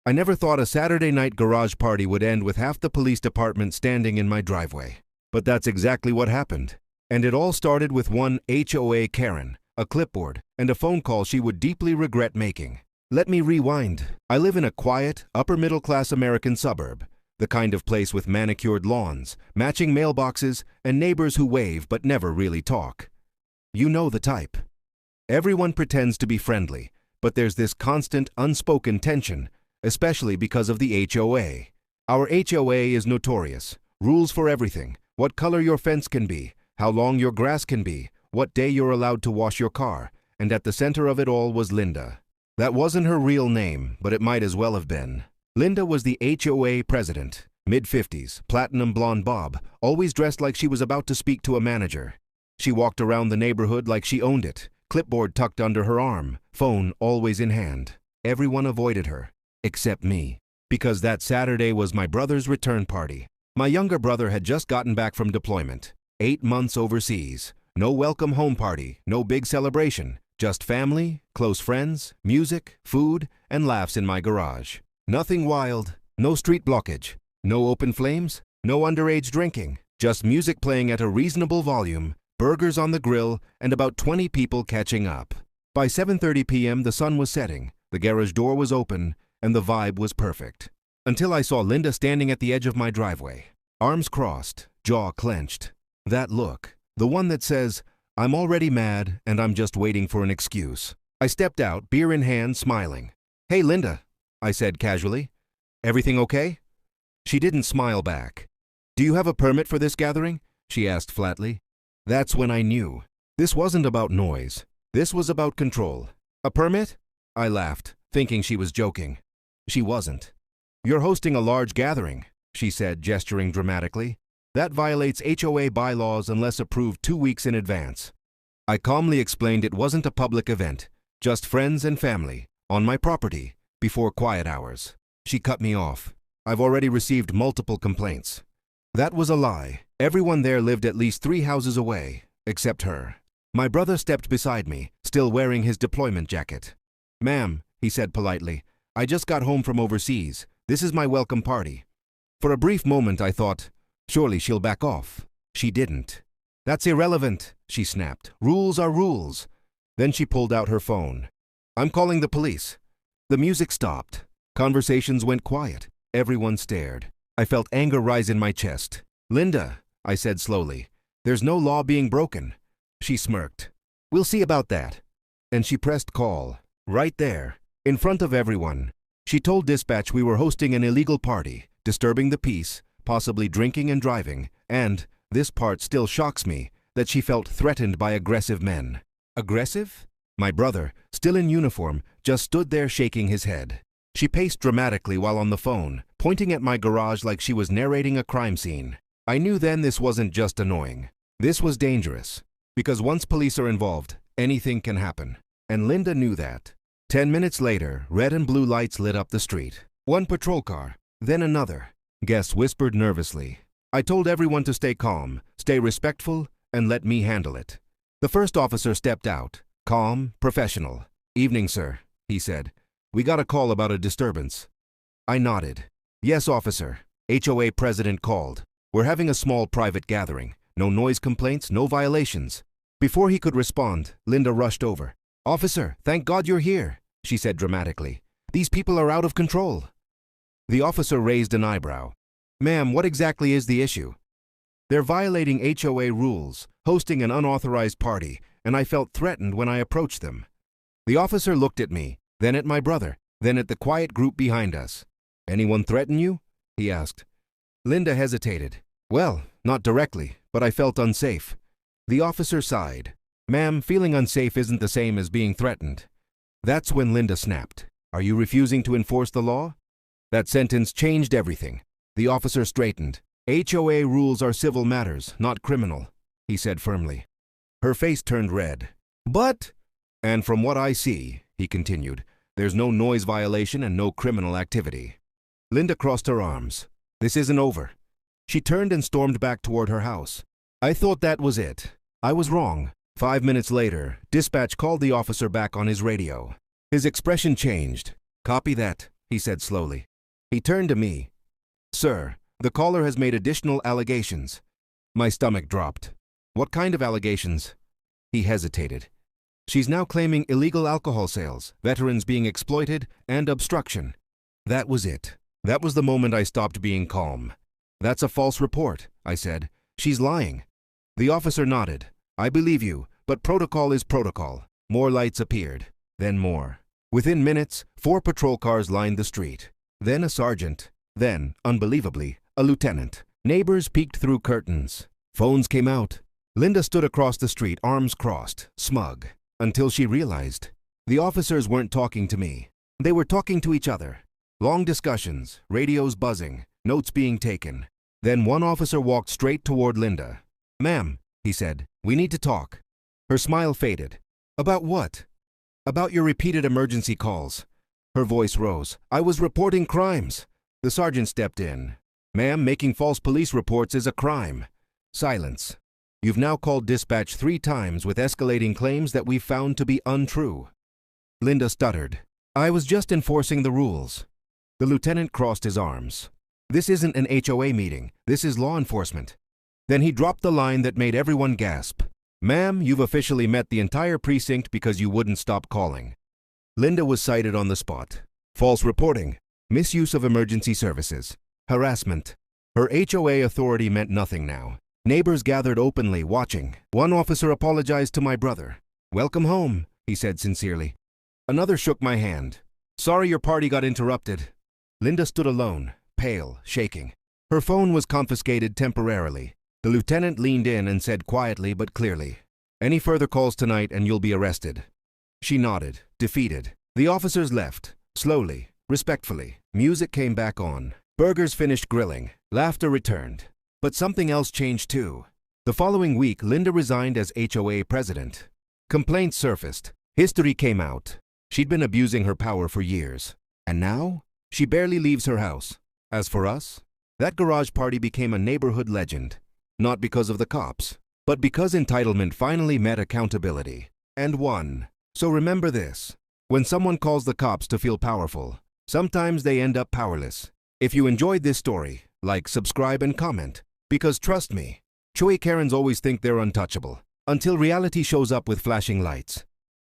I never thought a Saturday night garage party would end with half the police department standing in my driveway. But that's exactly what happened. And it all started with one HOA Karen, a clipboard, and a phone call she would deeply regret making. Let me rewind. I live in a quiet, upper-middle-class American suburb, the kind of place with manicured lawns, matching mailboxes, and neighbors who wave but never really talk. You know the type. Everyone pretends to be friendly, but there's this constant, unspoken tension, especially because of the HOA. Our HOA is notorious. Rules for everything. What color your fence can be, how long your grass can be, what day you're allowed to wash your car, and at the center of it all was Linda. That wasn't her real name, but it might as well have been. Linda was the HOA president, mid-50s, platinum blonde bob, always dressed like she was about to speak to a manager. She walked around the neighborhood like she owned it, clipboard tucked under her arm, phone always in hand. Everyone avoided her, except me, because that Saturday was my brother's return party. My younger brother had just gotten back from deployment, 8 months overseas. No welcome home party, no big celebration, just family, close friends, music, food, and laughs in my garage. Nothing wild, no street blockage, no open flames, no underage drinking, just music playing at a reasonable volume, burgers on the grill, and about 20 people catching up. By 7:30 p.m. the sun was setting, the garage door was open, and the vibe was perfect. Until I saw Linda standing at the edge of my driveway, arms crossed, jaw clenched. That look. The one that says, I'm already mad and I'm just waiting for an excuse. I stepped out, beer in hand, smiling. Hey, Linda, I said casually. Everything okay? She didn't smile back. Do you have a permit for this gathering? She asked flatly. That's when I knew. This wasn't about noise. This was about control. A permit? I laughed, thinking she was joking. She wasn't. You're hosting a large gathering, she said, gesturing dramatically. That violates HOA bylaws unless approved 2 weeks in advance. I calmly explained it wasn't a public event, just friends and family, on my property, before quiet hours. She cut me off. I've already received multiple complaints. That was a lie. Everyone there lived at least 3 houses away, except her. My brother stepped beside me, still wearing his deployment jacket. Ma'am, he said politely, I just got home from overseas. This is my welcome party. For a brief moment I thought, surely she'll back off. She didn't. That's irrelevant, she snapped. Rules are rules. Then she pulled out her phone. I'm calling the police. The music stopped. Conversations went quiet. Everyone stared. I felt anger rise in my chest. Linda, I said slowly, there's no law being broken. She smirked. We'll see about that. And she pressed call. Right there, in front of everyone. She told dispatch we were hosting an illegal party, disturbing the peace, possibly drinking and driving, and, this part still shocks me, that she felt threatened by aggressive men. Aggressive? My brother, still in uniform, just stood there shaking his head. She paced dramatically while on the phone, pointing at my garage like she was narrating a crime scene. I knew then this wasn't just annoying. This was dangerous. Because once police are involved, anything can happen. And Linda knew that. 10 minutes later, red and blue lights lit up the street. One patrol car, then another. Guests whispered nervously. I told everyone to stay calm, stay respectful, and let me handle it. The first officer stepped out, calm, professional. Evening, sir, he said. We got a call about a disturbance. I nodded. Yes, officer. HOA president called. We're having a small private gathering. No noise complaints, no violations. Before he could respond, Linda rushed over. Officer, thank God you're here, she said dramatically. These people are out of control. The officer raised an eyebrow. Ma'am, what exactly is the issue? They're violating HOA rules, hosting an unauthorized party, and I felt threatened when I approached them. The officer looked at me, then at my brother, then at the quiet group behind us. Anyone threaten you? He asked. Linda hesitated. Well, not directly, but I felt unsafe. The officer sighed. Ma'am, feeling unsafe isn't the same as being threatened. That's when Linda snapped. Are you refusing to enforce the law? That sentence changed everything. The officer straightened. HOA rules are civil matters, not criminal, he said firmly. Her face turned red. But, and from what I see, he continued, there's no noise violation and no criminal activity. Linda crossed her arms. This isn't over. She turned and stormed back toward her house. I thought that was it. I was wrong. 5 minutes later, dispatch called the officer back on his radio. His expression changed. Copy that. he said slowly. He turned to me. Sir, the caller has made additional allegations. My stomach dropped. What kind of allegations? He hesitated. She's now claiming illegal alcohol sales, veterans being exploited, and obstruction. That was it. That was the moment I stopped being calm. That's a false report, I said. She's lying. The officer nodded. I believe you, but protocol is protocol. More lights appeared. Then more. Within minutes, 4 patrol cars lined the street. Then a sergeant. Then, unbelievably, a lieutenant. Neighbors peeked through curtains. Phones came out. Linda stood across the street, arms crossed, smug, until she realized. The officers weren't talking to me. They were talking to each other. Long discussions, radios buzzing, notes being taken. Then one officer walked straight toward Linda. Ma'am, he said, we need to talk. Her smile faded. About what? About your repeated emergency calls. Her voice rose. I was reporting crimes. The sergeant stepped in. Ma'am, making false police reports is a crime. Silence. You've now called dispatch 3 times with escalating claims that we've found to be untrue. Linda stuttered. I was just enforcing the rules. The lieutenant crossed his arms. This isn't an HOA meeting. This is law enforcement. Then he dropped the line that made everyone gasp. Ma'am, you've officially met the entire precinct because you wouldn't stop calling. Linda was cited on the spot. False reporting, misuse of emergency services, harassment. Her HOA authority meant nothing now. Neighbors gathered openly, watching. One officer apologized to my brother. Welcome home, he said sincerely. Another shook my hand. Sorry your party got interrupted. Linda stood alone, pale, shaking. Her phone was confiscated temporarily. The lieutenant leaned in and said quietly but clearly, Any further calls tonight and you'll be arrested. She nodded, defeated. The officers left, slowly, respectfully. Music came back on. Burgers finished grilling. Laughter returned. But something else changed too. The following week, Linda resigned as HOA president. Complaints surfaced. History came out. She'd been abusing her power for years. And now, she barely leaves her house. As for us, that garage party became a neighborhood legend. Not because of the cops, but because entitlement finally met accountability. And won. So remember this. When someone calls the cops to feel powerful, sometimes they end up powerless. If you enjoyed this story, like, subscribe, and comment. Because trust me, HOA Karens always think they're untouchable. Until reality shows up with flashing lights.